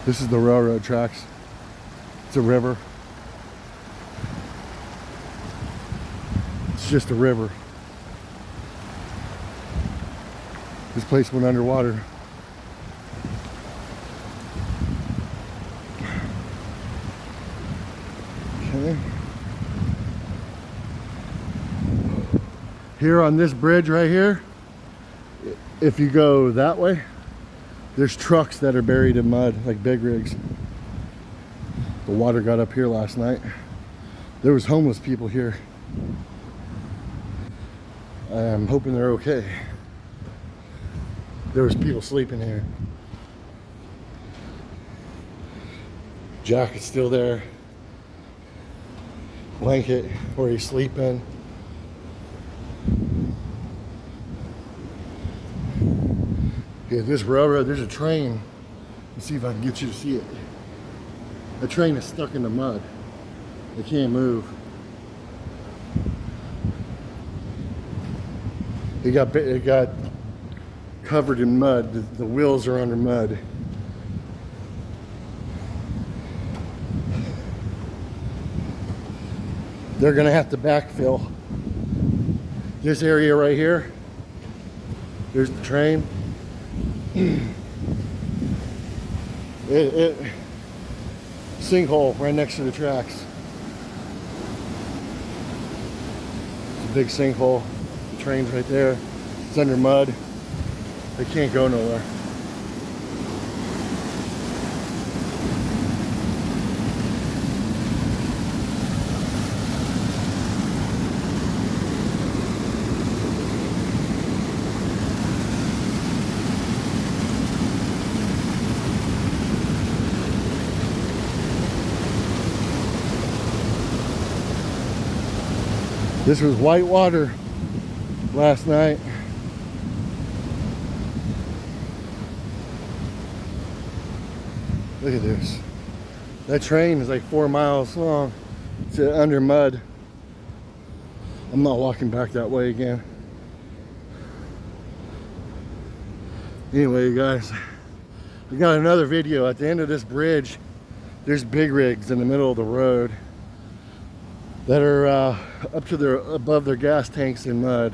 This is the railroad tracks. It's a river. It's just a river. This place went underwater. Okay. Here on this bridge right here, if you go that way, there's trucks that are buried in mud, like big rigs. The water got up here last night. There was homeless people here. I'm hoping they're okay. There was people sleeping here. Jacket's still there. Blanket where he's sleeping. Yeah, this railroad, there's a train. Let's see if I can get you to see it. The train is stuck in the mud. They can't move. It got covered in mud. The wheels are under mud. They're gonna have to backfill. This area right here, there's the train. Sinkhole right next to the tracks. It's a big sinkhole. The train's right there. It's under mud. They can't go nowhere. This was white water last night. Look at this. That train is like 4 miles long. It's under mud. I'm not walking back that way again. Anyway, you guys, we got another video. At the end of this bridge, there's big rigs in the middle of the road that are up to above their gas tanks in mud,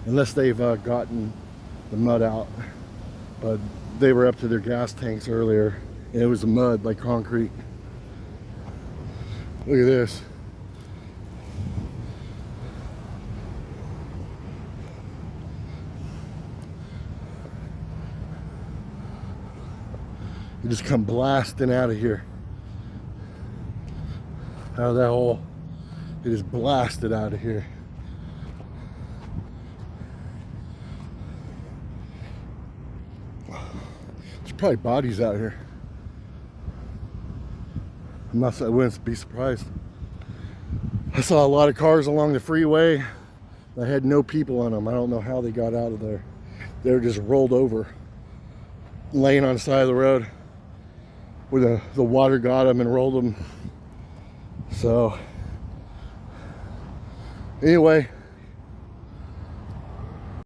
unless they've gotten the mud out. But they were up to their gas tanks earlier, and it was mud like concrete. Look at this. You just come blasting out of here, out of that hole. It is blasted out of here. There's probably bodies out here. I wouldn't be surprised. I saw a lot of cars along the freeway that had no people on them. I don't know how they got out of there. They were just rolled over, laying on the side of the road where the water got them and rolled them. So anyway,